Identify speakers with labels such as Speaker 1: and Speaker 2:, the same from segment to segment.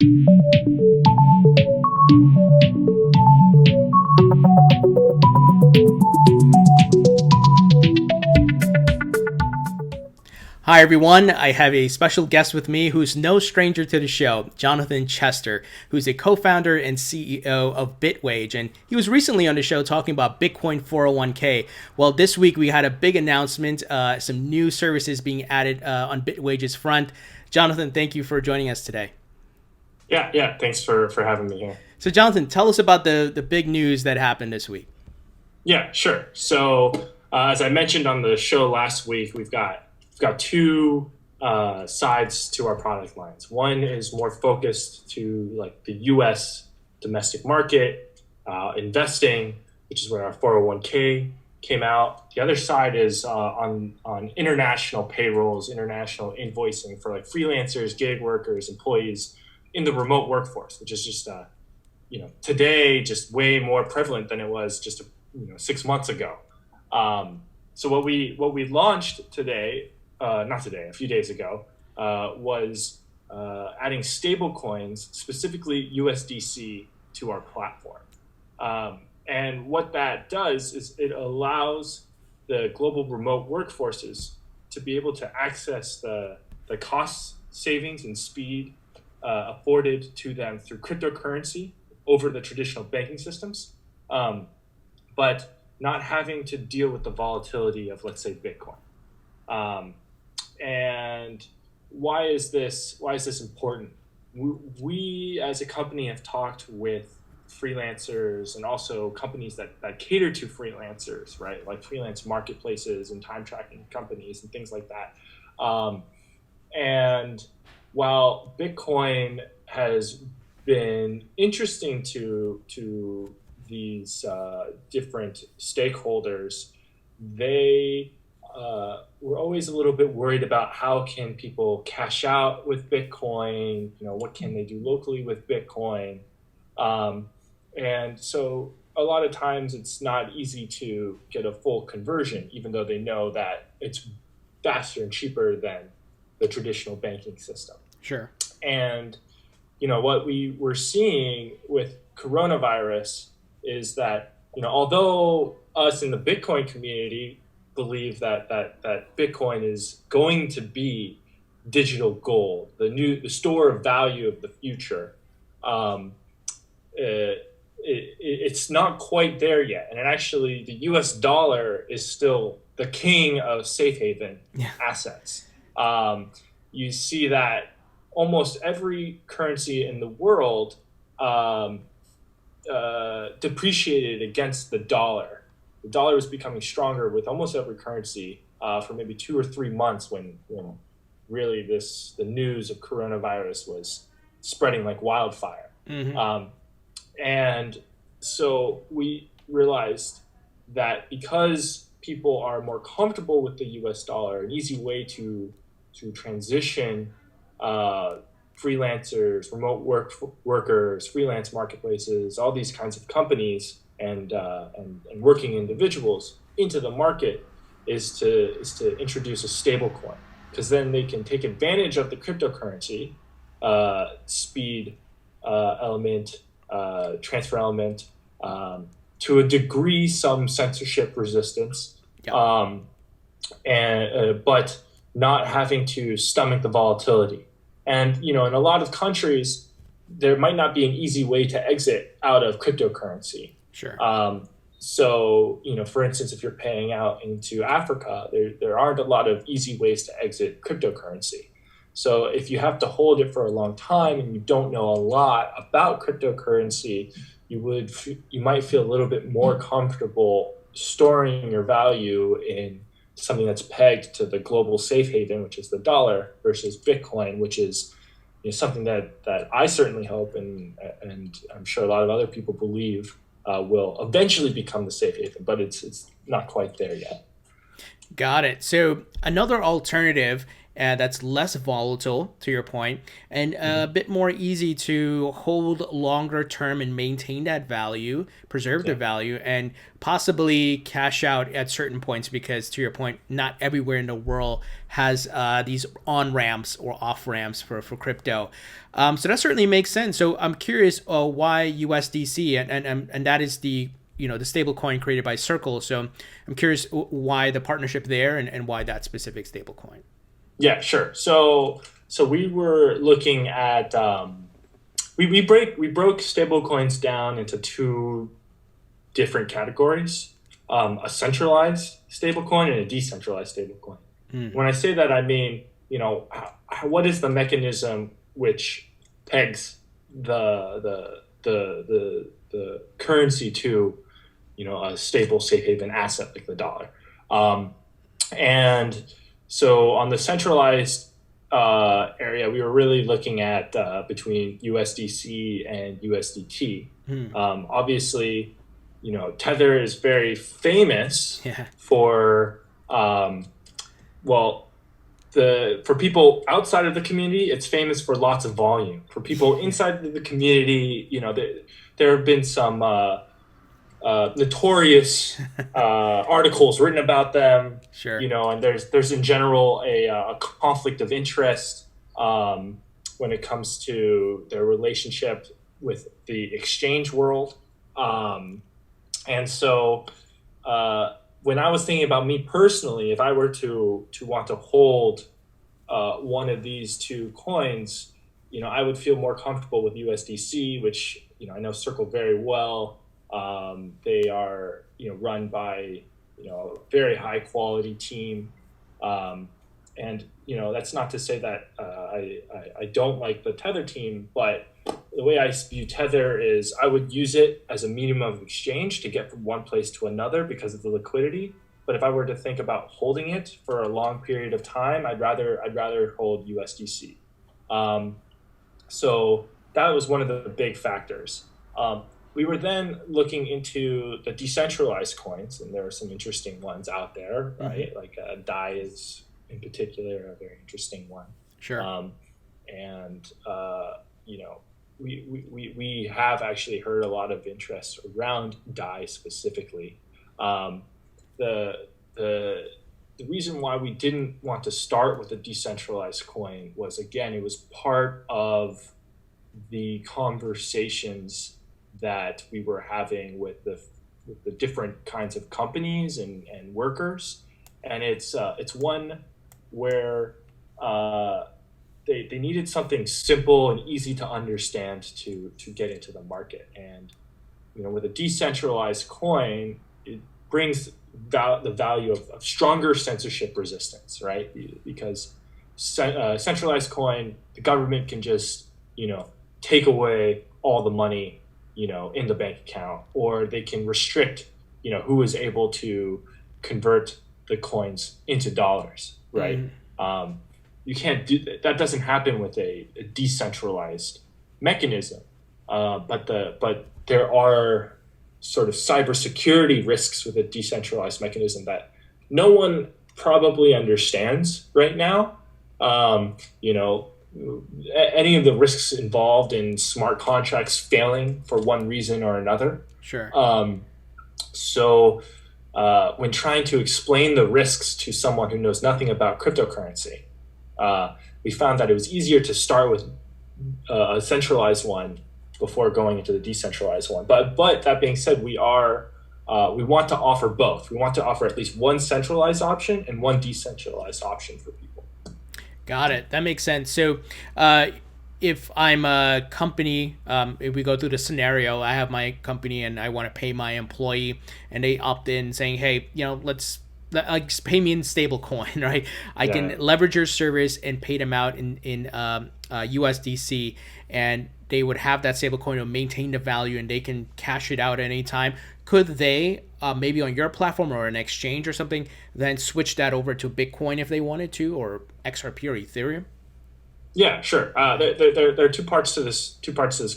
Speaker 1: Hi everyone, I have a special guest with me who's no stranger to the show, Jonathan Chester, who's a co-founder and CEO of Bitwage, and he was recently on the show talking about Bitcoin 401k. Well, this week we had a big announcement, some new services being added on Bitwage's front. Jonathan, thank you for joining us today.
Speaker 2: Yeah, thanks for having me here.
Speaker 1: So Jonathan, tell us about the big news that happened this week.
Speaker 2: Yeah, sure. So as I mentioned on the show last week, we've got two sides to our product lines. One is more focused to like the U.S. domestic market, investing, which is where our 401k came out. The other side is on international payrolls, international invoicing for like freelancers, gig workers, employees in the remote workforce, which is just today just way more prevalent than it was just 6 months ago. So what we launched today. A few days ago, was adding stablecoins, specifically USDC, to our platform. And what that does is it allows the global remote workforces to be able to access the cost savings and speed afforded to them through cryptocurrency over the traditional banking systems, but not having to deal with the volatility of, let's say, Bitcoin. And why is this important? We as a company have talked with freelancers and also companies that cater to freelancers, right? Like freelance marketplaces and time tracking companies and things like that. And while Bitcoin has been interesting to these different stakeholders, they we're always a little bit worried about how can people cash out with Bitcoin, what can they do locally with Bitcoin. And so a lot of times it's not easy to get a full conversion, even though they know that it's faster and cheaper than the traditional banking system.
Speaker 1: Sure.
Speaker 2: And, what we were seeing with coronavirus is that, although us in the Bitcoin community believe that Bitcoin is going to be digital gold, the store of value of the future. It's not quite there yet, and actually, the U.S. dollar is still the king of safe haven assets. You see that almost every currency in the world depreciated against the dollar. The dollar was becoming stronger with almost every currency for maybe 2 or 3 months when really the news of coronavirus was spreading like wildfire. Mm-hmm. And so we realized that because people are more comfortable with the US dollar, an easy way to transition freelancers, remote workers, freelance marketplaces, all these kinds of companies and working individuals into the market is to introduce a stablecoin, because then they can take advantage of the cryptocurrency speed element, transfer element, to a degree, some censorship resistance, but not having to stomach the volatility. And in a lot of countries, there might not be an easy way to exit out of cryptocurrency.
Speaker 1: Sure.
Speaker 2: So, for instance, if you're paying out into Africa, there aren't a lot of easy ways to exit cryptocurrency. So if you have to hold it for a long time and you don't know a lot about cryptocurrency, you might feel a little bit more comfortable storing your value in something that's pegged to the global safe haven, which is the dollar, versus Bitcoin, which is something that I certainly hope and I'm sure a lot of other people believe will eventually become the safe haven, but it's not quite there yet.
Speaker 1: Got it. So another alternative, that's less volatile, to your point, and a bit more easy to hold longer term and maintain that value, preserve the
Speaker 2: Yeah.
Speaker 1: value, and possibly cash out at certain points because, to your point, not everywhere in the world has these on ramps or off ramps for crypto. So that certainly makes sense. So I'm curious why USDC, and that is the stable coin created by Circle. So I'm curious why the partnership there and why that specific stable coin.
Speaker 2: Yeah, sure. So we were looking at we broke stablecoins down into two different categories: a centralized stablecoin and a decentralized stablecoin. When I say that, I mean, what is the mechanism which pegs the currency to a stable safe haven asset like the dollar, and so on the centralized area, we were really looking at between USDC and USDT. Obviously, Tether is very famous for for people outside of the community, it's famous for lots of volume. For people inside the community, there have been some notorious articles written about them.
Speaker 1: Sure.
Speaker 2: And there's in general a conflict of interest when it comes to their relationship with the exchange world. And so when I was thinking about me personally, if I were to want to hold one of these two coins, I would feel more comfortable with USDC, which I know Circle very well. They are run by a very high quality team, and that's not to say that I don't like the Tether team, but the way I view Tether is I would use it as a medium of exchange to get from one place to another because of the liquidity. But if I were to think about holding it for a long period of time, I'd rather hold USDC. So that was one of the big factors. We were then looking into the decentralized coins, and there are some interesting ones out there, right? Like DAI is in particular a very interesting one.
Speaker 1: Sure.
Speaker 2: We have actually heard a lot of interest around DAI specifically. The reason why we didn't want to start with a decentralized coin was, again, it was part of the conversations that we were having with the different kinds of companies and workers, and it's one where they needed something simple and easy to understand to get into the market. And with a decentralized coin, it brings the value of stronger censorship resistance, right? Because centralized coin, the government can just take away all the money in the bank account, or they can restrict who is able to convert the coins into dollars, right? You can't do that. That doesn't happen with a decentralized mechanism. But there are sort of cybersecurity risks with a decentralized mechanism that no one probably understands right now. Any of the risks involved in smart contracts failing for one reason or another.
Speaker 1: Sure.
Speaker 2: So when trying to explain the risks to someone who knows nothing about cryptocurrency, we found that it was easier to start with a centralized one before going into the decentralized one. But that being said, we want to offer both. We want to offer at least one centralized option and one decentralized option for people.
Speaker 1: Got it. That makes sense. So if I'm a company, if we go through the scenario, I have my company and I want to pay my employee and they opt in saying, hey, let's pay me in stable coin, right? I can leverage your service and pay them out in USDC, and they would have that stable coin to maintain the value and they can cash it out at any time. Could they maybe on your platform or an exchange or something then switch that over to Bitcoin if they wanted to, or XRP or Ethereum?
Speaker 2: Yeah, sure. There are two parts to this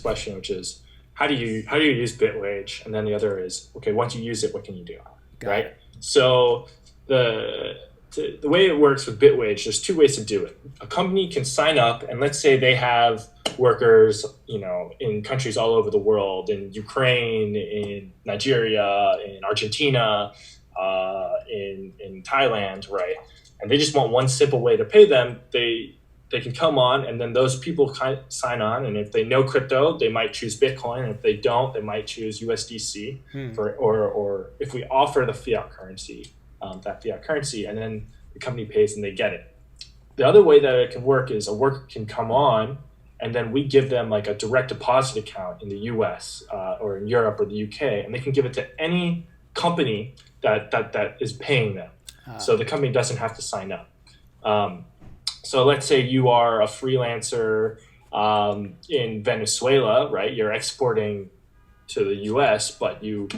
Speaker 2: question, which is how do you use Bitwage, and then the other is, okay, once you use it, what can you do, right? So the way it works with Bitwage, there's two ways to do it. A company can sign up, and let's say they have workers, in countries all over the world, in Ukraine, in Nigeria, in Argentina, in Thailand, right? And they just want one simple way to pay them. They can come on, and then those people sign on. And if they know crypto, they might choose Bitcoin. And if they don't, they might choose USDC, or if we offer the fiat currency, and then the company pays and they get it. The other way that it can work is a worker can come on, and then we give them like a direct deposit account in the US or in Europe or the UK, and they can give it to any company that is paying them. So the company doesn't have to sign up. So let's say you are a freelancer in Venezuela, right? You're exporting to the US, but you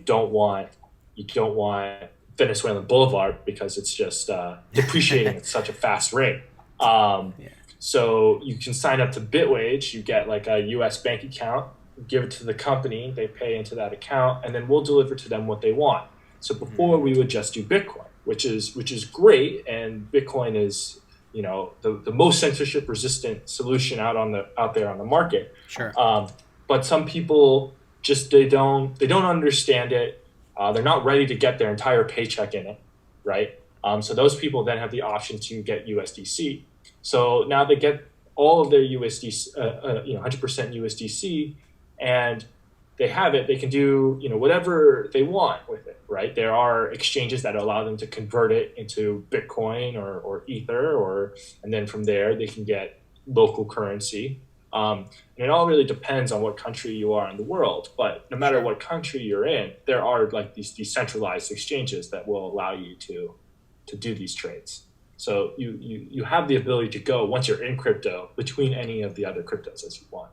Speaker 2: don't want Venezuelan Boulevard because it's just depreciating at such a fast rate. So you can sign up to Bitwage, you get like a US bank account, give it to the company, they pay into that account, and then we'll deliver to them what they want. So before we would just do Bitcoin, which is great, and Bitcoin is the most censorship resistant solution out there on the market.
Speaker 1: Sure.
Speaker 2: But some people just they don't understand it. They're not ready to get their entire paycheck in it, right? So those people then have the option to get USDC. So now they get all of their USDC, 100% USDC, and they have it. They can do whatever they want with it, right? There are exchanges that allow them to convert it into Bitcoin or Ether, and then from there they can get local currency. And it all really depends on what country you are in the world. But no matter what country you're in, there are like these decentralized exchanges that will allow you to do these trades. So you have the ability to go, once you're in crypto, between any of the other cryptos as you want.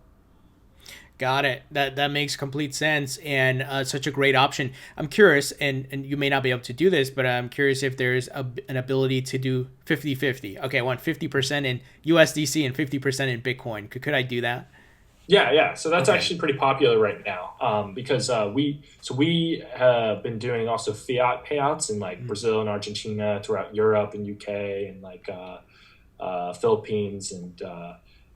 Speaker 1: Got it. That makes complete sense, and such a great option. I'm curious, and you may not be able to do this, but I'm curious if there's an ability to do 50-50. Okay, I want 50% in USDC and 50% in Bitcoin. Could I do that?
Speaker 2: Yeah. So that's actually pretty popular right now, because we have been doing also fiat payouts in like Brazil and Argentina, throughout Europe and UK, and like Philippines,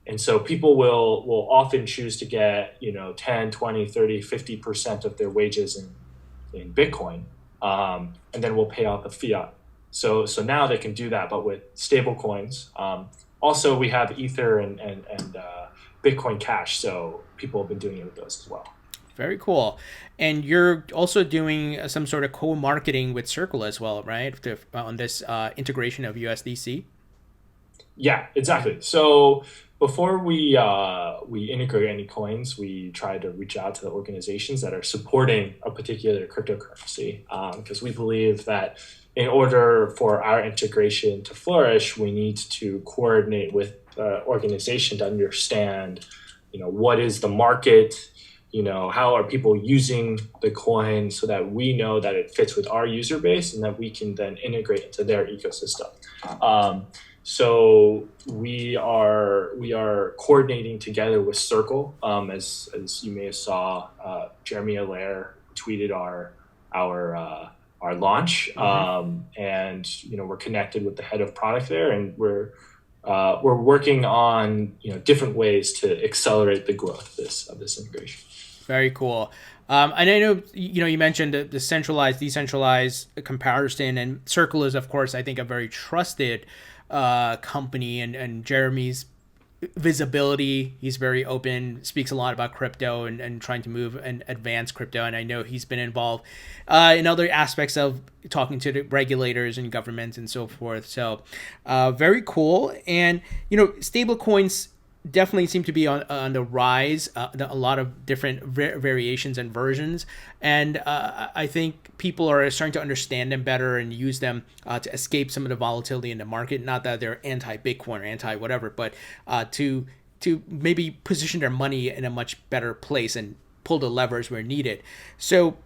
Speaker 2: and so people will often choose to get 10, 20, 30, 50% of their wages in Bitcoin, and then we'll pay out the fiat. So now they can do that, but with stable coins. Also, we have Ether and Bitcoin Cash, so people have been doing it with those as well.
Speaker 1: Very cool. And you're also doing some sort of co-marketing with Circle as well, right? On this integration of USDC?
Speaker 2: Yeah, exactly. So before we integrate any coins, we try to reach out to the organizations that are supporting a particular cryptocurrency, because we believe that in order for our integration to flourish, we need to coordinate with the organization to understand, what is the market, how are people using the coin, so that we know that it fits with our user base and that we can then integrate into their ecosystem. So we are coordinating together with Circle, as you may have saw. Jeremy Allaire tweeted our launch, and we're connected with the head of product there, and we're working on different ways to accelerate the growth of this integration.
Speaker 1: Very cool. And I know you mentioned the centralized, decentralized comparison, and Circle is, of course, I think a very trusted company, and Jeremy's visibility, he's very open, speaks a lot about crypto and trying to move and advance crypto, and I know he's been involved in other aspects of talking to the regulators and governments and so forth. So very cool. And stablecoins definitely seem to be on the rise, a lot of different variations and versions, and I think people are starting to understand them better and use them to escape some of the volatility in the market. Not that they're anti-Bitcoin or anti-whatever, but to maybe position their money in a much better place and pull the levers where needed. So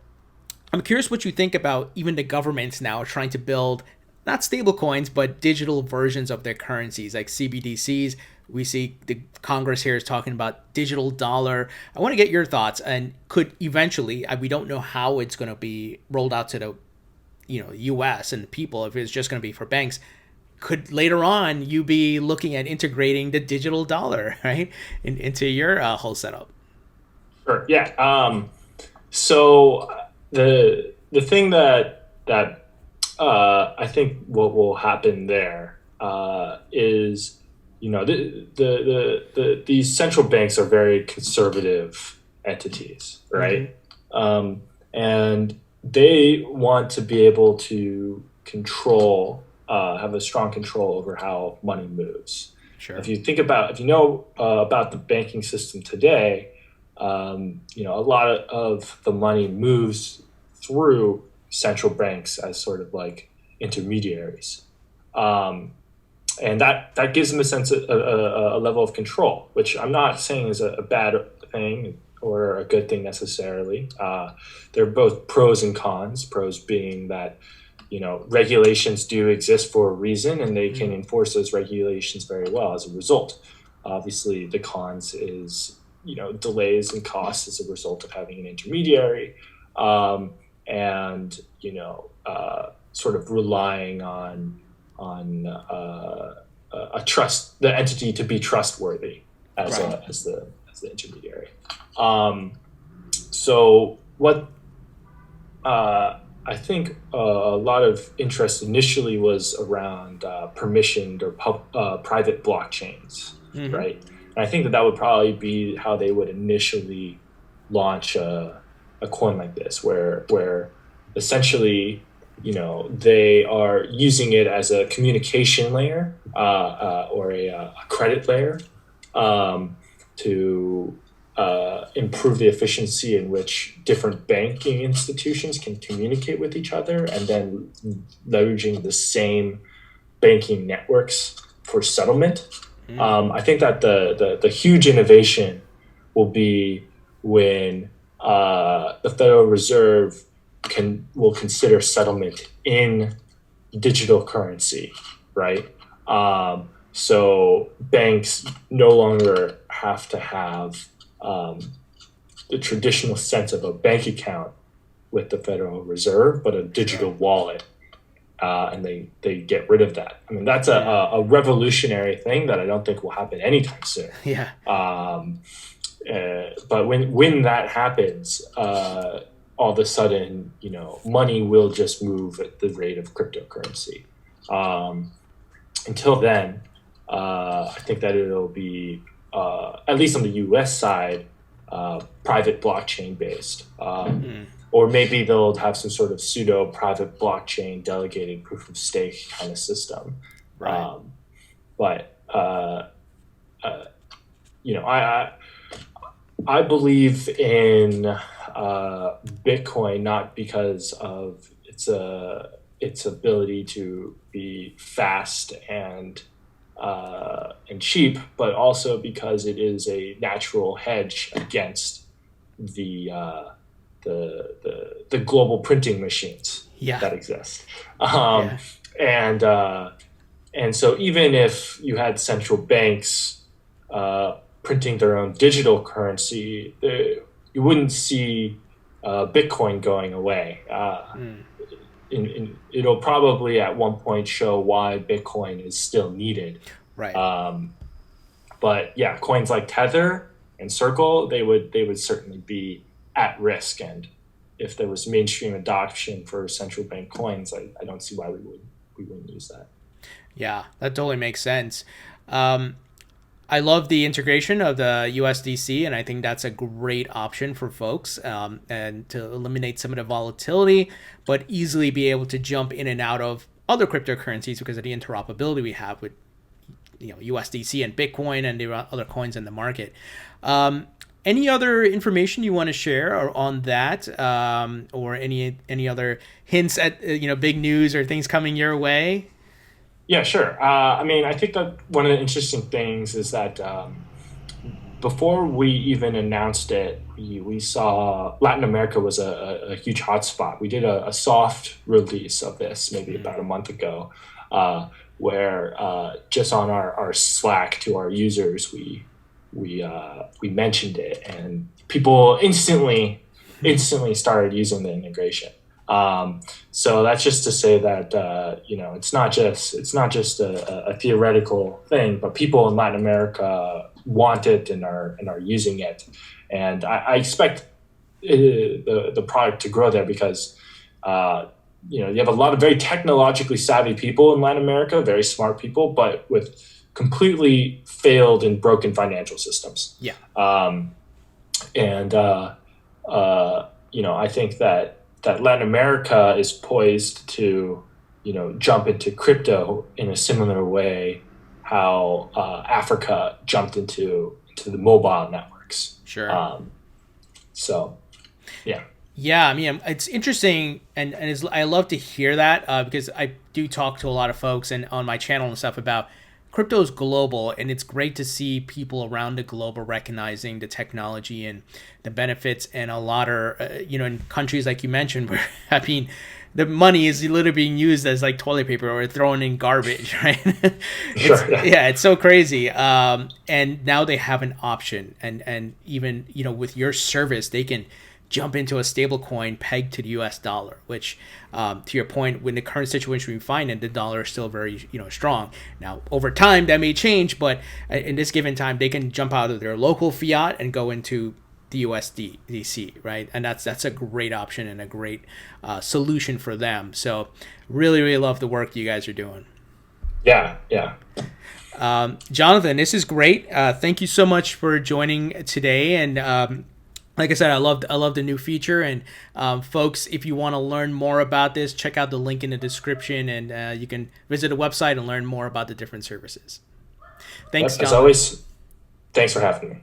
Speaker 1: I'm curious what you think about even the governments now trying to build not stable coins, but digital versions of their currencies like CBDCs. We see the Congress here is talking about digital dollar. I want to get your thoughts, and could eventually, we don't know how it's going to be rolled out to the US and the people, if it's just going to be for banks, could later on you be looking at integrating the digital dollar, right, into your whole setup?
Speaker 2: Sure. Yeah. So the thing that I think what will happen there is, these central banks are very conservative entities, right? And they want to be able to have a strong control over how money moves.
Speaker 1: Sure.
Speaker 2: If you know about the banking system today, a lot of the money moves through central banks as sort of like intermediaries. And that gives them a sense of a level of control, which I'm not saying is a bad thing or a good thing necessarily. They're both pros and cons. Pros being that regulations do exist for a reason, and they can enforce those regulations very well as a result. Obviously, the cons is delays and costs as a result of having an intermediary, and sort of relying on the entity to be trustworthy as the intermediary. So what I think a lot of interest initially was around permissioned or private blockchains, right? And I think that would probably be how they would initially launch a coin like this, where essentially they are using it as a communication layer or a credit layer to improve the efficiency in which different banking institutions can communicate with each other, and then leveraging the same banking networks for settlement. I think that the huge innovation will be when the Federal Reserve will consider settlement in digital currency, right? So banks no longer have to have the traditional sense of a bank account with the Federal Reserve, but a digital wallet, and they get rid of that. I mean, that's a revolutionary thing that I don't think will happen anytime soon.
Speaker 1: Yeah.
Speaker 2: But when that happens, all of a sudden, money will just move at the rate of cryptocurrency. Until then, I think that it'll be, at least on the US side, private blockchain based. Or maybe they'll have some sort of pseudo private blockchain delegated proof of stake kind of system.
Speaker 1: Right.
Speaker 2: I believe in Bitcoin not because of its ability to be fast and cheap, but also because it is a natural hedge against the global printing machines that exist. And so even if you had central banks printing their own digital currency, you wouldn't see Bitcoin going away. It'll probably at one point show why Bitcoin is still needed.
Speaker 1: Right.
Speaker 2: But yeah, coins like Tether and Circle, they would certainly be at risk. And if there was mainstream adoption for central bank coins, I don't see why we wouldn't use that.
Speaker 1: Yeah, that totally makes sense. I love the integration of the USDC, and I think that's a great option for folks, and to eliminate some of the volatility, but easily be able to jump in and out of other cryptocurrencies because of the interoperability we have with USDC and Bitcoin and the other coins in the market. Any other information you want to share on that, or any other hints at big news or things coming your way?
Speaker 2: Yeah, sure. I think that one of the interesting things is that before we even announced it, we saw Latin America was a huge hotspot. We did a soft release of this maybe about a month ago, where just on our Slack to our users, we mentioned it, and people instantly started using the integration. So that's just to say that it's not just a theoretical thing, but people in Latin America want it and are using it, and I expect the product to grow there because you have a lot of very technologically savvy people in Latin America, very smart people, but with completely failed and broken financial systems.
Speaker 1: Yeah.
Speaker 2: I think that Latin America is poised to, jump into crypto in a similar way how Africa jumped into the mobile networks.
Speaker 1: Sure.
Speaker 2: Yeah.
Speaker 1: Yeah, I mean, it's interesting, and I love to hear that because I do talk to a lot of folks and on my channel and stuff about crypto's global, and it's great to see people around the globe are recognizing the technology and the benefits, and a lot are, in countries like you mentioned, where, I mean, the money is literally being used as like toilet paper or thrown in garbage, right? It's so crazy. And now they have an option, and even, with your service, they can jump into a stable coin pegged to the US dollar, which to your point, when the current situation we find in, the dollar is still very strong. Now over time that may change, but in this given time they can jump out of their local fiat and go into the USDC, right? And that's a great option and a great solution for them. So really love the work you guys are doing.
Speaker 2: Yeah.
Speaker 1: Jonathan, this is great. Thank you so much for joining today. And like I said, I love the new feature, and folks, if you want to learn more about this, check out the link in the description, and you can visit the website and learn more about the different services. Thanks, Jonathan.
Speaker 2: As always, thanks for having me.